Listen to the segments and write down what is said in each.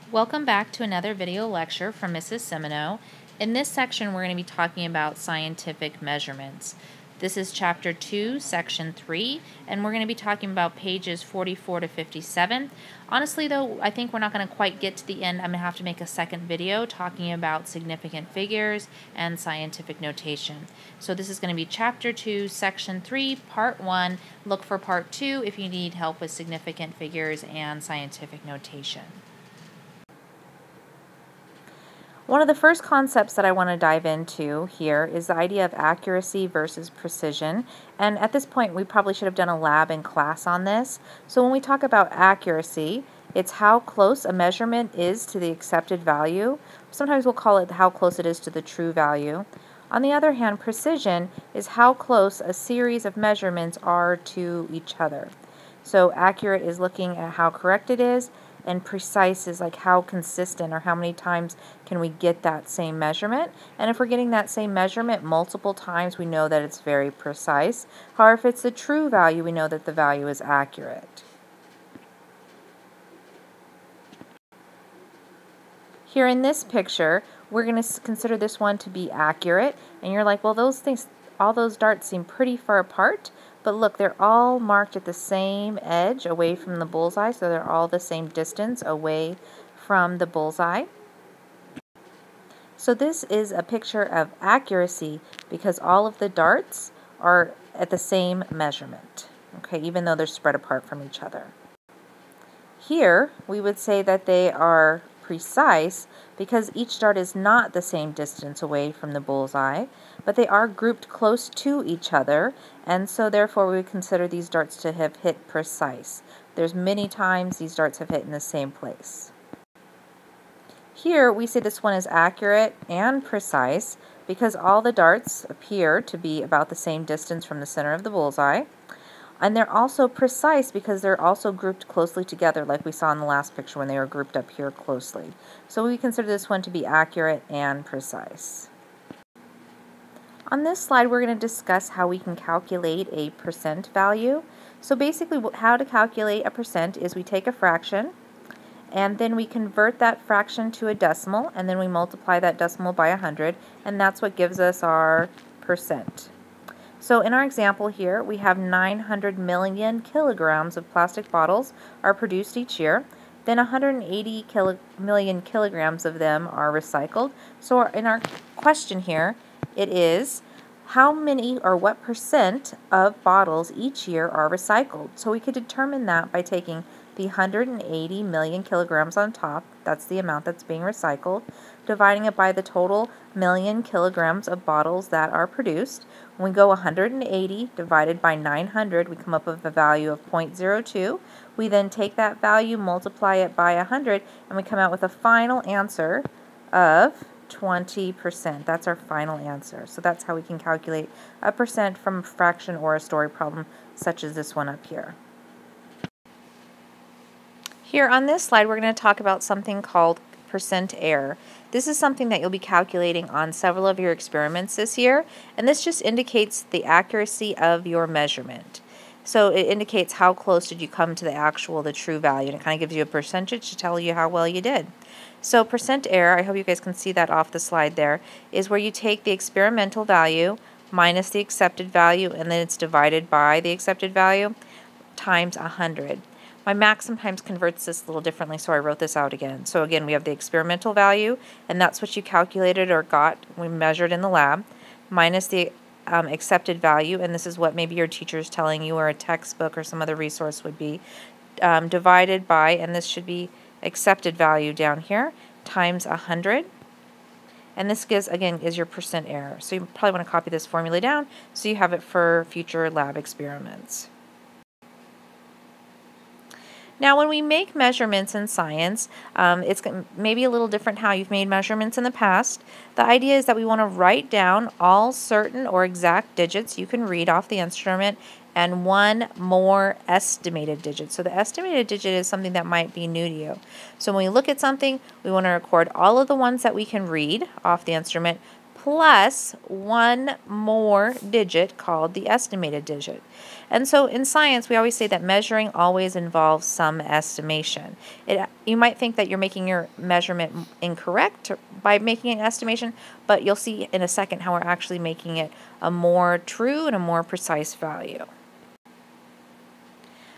Welcome back to another video lecture from Mrs. Semino. In this section, we're going to be talking about scientific measurements. This is Chapter 2, Section 3, and we're going to be talking about pages 44 to 57. Honestly, though, I think we're not going to quite get to the end. I'm going to have to make a second video talking about significant figures and scientific notation. So this is going to be Chapter 2, Section 3, Part 1. Look for Part 2 if you need help with significant figures and scientific notation. One of the first concepts that I want to dive into here is the idea of accuracy versus precision. And at this point, we probably should have done a lab in class on this. So when we talk about accuracy, it's how close a measurement is to the accepted value. Sometimes we'll call it how close it is to the true value. On the other hand, precision is how close a series of measurements are to each other. So accurate is looking at how correct it is, and precise is like how consistent or how many times can we get that same measurement. And if we're getting that same measurement multiple times, we know that it's very precise. However, if it's a true value, we know that the value is accurate. Here in this picture, we're going to consider this one to be accurate. And you're like, well, those things, all those darts seem pretty far apart. But look, they're all marked at the same edge away from the bullseye, so they're all the same distance away from the bullseye. So this is a picture of accuracy because all of the darts are at the same measurement, okay, even though they're spread apart from each other. Here, we would say that they are precise because each dart is not the same distance away from the bullseye, but they are grouped close to each other, and so therefore we would consider these darts to have hit precise. There's many times these darts have hit in the same place. Here we say this one is accurate and precise because all the darts appear to be about the same distance from the center of the bullseye. And they're also precise because they're also grouped closely together like we saw in the last picture when they were grouped up here closely. So we consider this one to be accurate and precise. On this slide, we're going to discuss how we can calculate a percent value. So basically how to calculate a percent is we take a fraction and then we convert that fraction to a decimal and then we multiply that decimal by 100, and that's what gives us our percent. So in our example here, we have 900 million kilograms of plastic bottles are produced each year. Then 180 million kilograms of them are recycled. So in our question here, it is how many or what percent of bottles each year are recycled. So we could determine that by taking the 180 million kilograms on top, that's the amount that's being recycled, dividing it by the total million kilograms of bottles that are produced. When we go 180 divided by 900, we come up with a value of 0.02. We then take that value, multiply it by 100, and we come out with a final answer of 20%. That's our final answer. So that's how we can calculate a percent from a fraction or a story problem such as this one up here. Here on this slide, we're going to talk about something called percent error. This is something that you'll be calculating on several of your experiments this year, and this just indicates the accuracy of your measurement. So it indicates how close did you come to the true value, and it kind of gives you a percentage to tell you how well you did. So percent error, I hope you guys can see that off the slide there, is where you take the experimental value minus the accepted value, and then it's divided by the accepted value times 100. My Mac sometimes converts this a little differently, so I wrote this out again. So again, we have the experimental value, and that's what you calculated or got when we measured in the lab, minus the accepted value, and this is what maybe your teacher is telling you or a textbook or some other resource would be, divided by, and this should be accepted value down here, times 100. And this gives, again, is your percent error. So you probably want to copy this formula down so you have it for future lab experiments. Now, when we make measurements in science, it's maybe a little different how you've made measurements in the past. The idea is that we want to write down all certain or exact digits you can read off the instrument and one more estimated digit. So the estimated digit is something that might be new to you. So when we look at something, we want to record all of the ones that we can read off the instrument plus one more digit called the estimated digit. And so in science, we always say that measuring always involves some estimation. You might think that you're making your measurement incorrect by making an estimation, but you'll see in a second how we're actually making it a more true and a more precise value.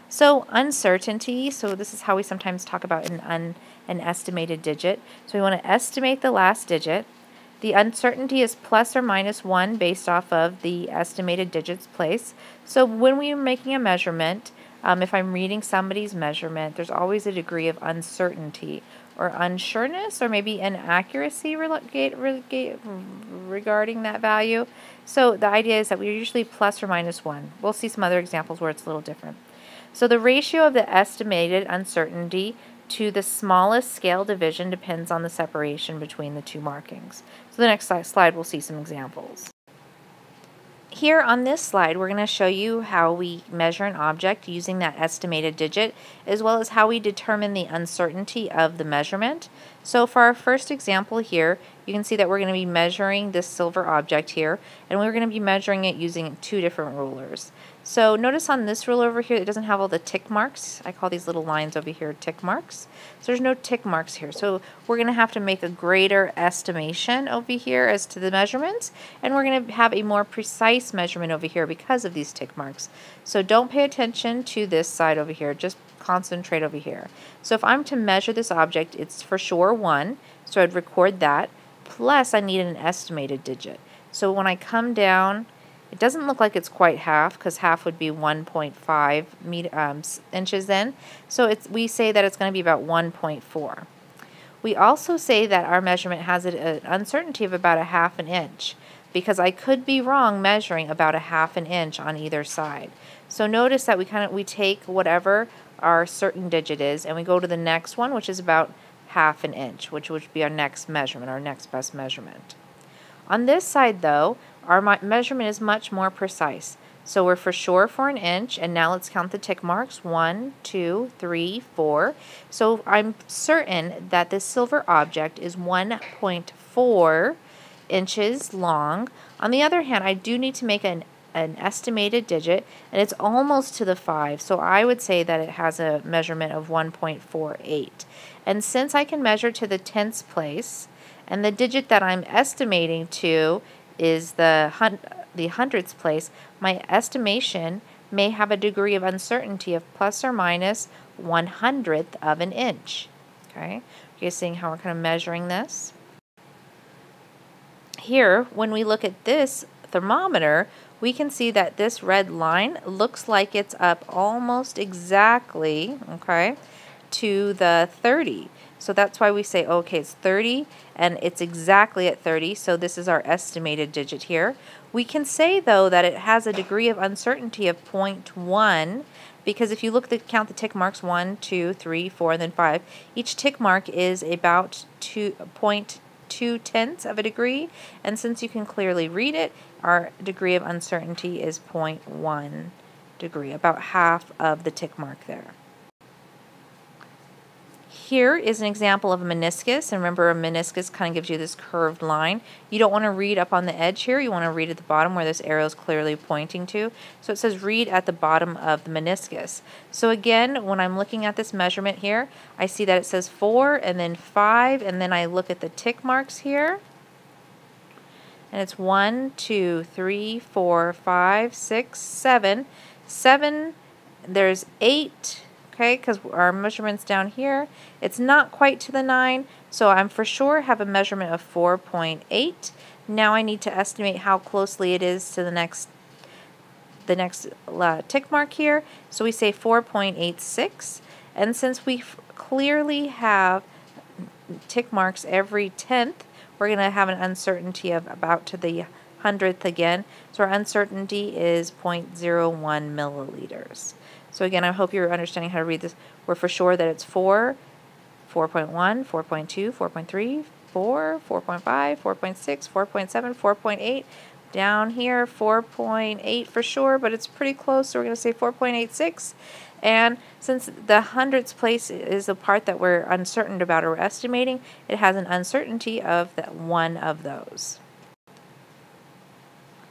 So uncertainty, so this is how we sometimes talk about an estimated digit. So we want to estimate the last digit. The uncertainty is plus or minus 1 based off of the estimated digit's place. So when we are making a measurement, if I'm reading somebody's measurement, there's always a degree of uncertainty or unsureness or maybe inaccuracy regarding that value. So the idea is that we're usually plus or minus 1. We'll see some other examples where it's a little different. So the ratio of the estimated uncertainty to the smallest scale division depends on the separation between the two markings. So the next slide we'll see some examples. Here on this slide, we're going to show you how we measure an object using that estimated digit, as well as how we determine the uncertainty of the measurement. So for our first example here, you can see that we're going to be measuring this silver object here, and we're going to be measuring it using two different rulers. So notice on this ruler over here, it doesn't have all the tick marks. I call these little lines over here tick marks. So there's no tick marks here. So we're going to have to make a greater estimation over here as to the measurements, and we're going to have a more precise measurement over here because of these tick marks. So don't pay attention to this side over here, just concentrate over here. So if I'm to measure this object, it's for sure 1, so I'd record that, plus I need an estimated digit. So when I come down, it doesn't look like it's quite half, because half would be 1.5 inches then. So we say that it's going to be about 1.4. We also say that our measurement has an uncertainty of about a half an inch, because I could be wrong measuring about a half an inch on either side. So notice that we take whatever our certain digit is, and we go to the next one, which is about half an inch, which would be our next measurement, our next best measurement. On this side, though, our measurement is much more precise. So we're for sure for an inch, and now let's count the tick marks. 1, 2, 3, 4. So I'm certain that this silver object is 1.4 inches long. On the other hand, I do need to make an estimated digit, and it's almost to the 5. So I would say that it has a measurement of 1.48. And since I can measure to the tenths place, and the digit that I'm estimating to is the hundredths place, my estimation may have a degree of uncertainty of plus or minus 1/100th of an inch. Okay, you're seeing how we're kind of measuring this. Here, when we look at this thermometer, we can see that this red line looks like it's up almost exactly, okay, to the 30. So that's why we say, okay, it's 30, and it's exactly at 30, so this is our estimated digit here. We can say, though, that it has a degree of uncertainty of 0.1, because if you count the tick marks, 1, 2, 3, 4, and then 5, each tick mark is about 0.2 of a degree, and since you can clearly read it, our degree of uncertainty is 0.1 degree, about half of the tick mark there. Here is an example of a meniscus, and remember, a meniscus kind of gives you this curved line. You don't want to read up on the edge here, you want to read at the bottom where this arrow is clearly pointing to. So it says read at the bottom of the meniscus. So again, when I'm looking at this measurement here, I see that it says 4 and then 5, and then I look at the tick marks here, and it's 1, 2, 3, 4, 5, 6, 7. 7, there's 8. Okay, because our measurement's down here. It's not quite to the 9, so I'm for sure have a measurement of 4.8. Now I need to estimate how closely it is to the next tick mark here. So we say 4.86, and since we clearly have tick marks every tenth, we're going to have an uncertainty of about to the 100th again. So our uncertainty is 0.01 milliliters. So again, I hope you're understanding how to read this. We're for sure that it's 4, 4.1, 4.2, 4.3, 4, 4.5, 4.6, 4.7, 4.8. Down here, 4.8 for sure, but it's pretty close, so we're going to say 4.86. And since the hundredths place is the part that we're uncertain about or estimating, it has an uncertainty of one of those.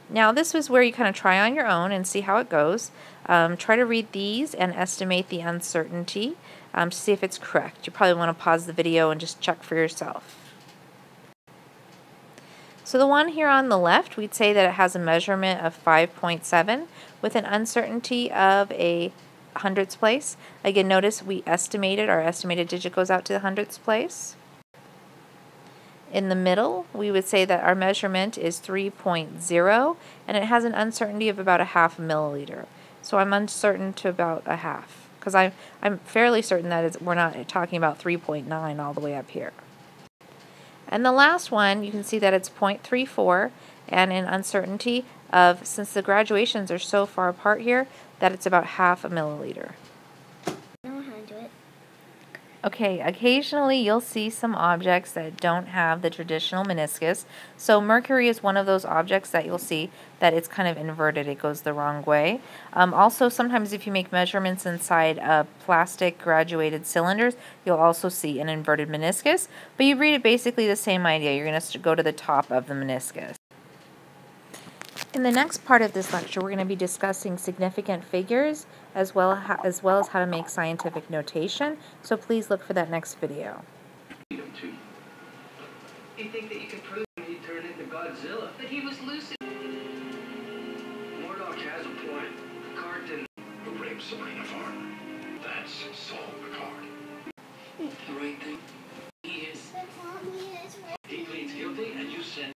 Now this is where you kind of try on your own and see how it goes. Try to read these and estimate the uncertainty to see if it's correct. You probably want to pause the video and just check for yourself. So the one here on the left, we'd say that it has a measurement of 5.7 with an uncertainty of a hundredths place. Again, notice we estimated, our estimated digit goes out to the hundredths place. In the middle, we would say that our measurement is 3.0 and it has an uncertainty of about a half milliliter. So I'm uncertain to about a half because I'm fairly certain that we're not talking about 3.9 all the way up here. And the last one, you can see that it's 0.34 and an uncertainty of, since the graduations are so far apart here, that it's about half a milliliter. I know how to do it. Okay, occasionally you'll see some objects that don't have the traditional meniscus. So mercury is one of those objects that you'll see that it's kind of inverted, it goes the wrong way. Also, sometimes if you make measurements inside plastic graduated cylinders, you'll also see an inverted meniscus, but you read it basically the same idea. You're going to go to the top of the meniscus. In the next part of this lecture, we're going to be discussing significant figures as well as how to make scientific notation, so please look for that next video. You think that you can prove he turned into Godzilla? But he was lucid. Mordok has a point.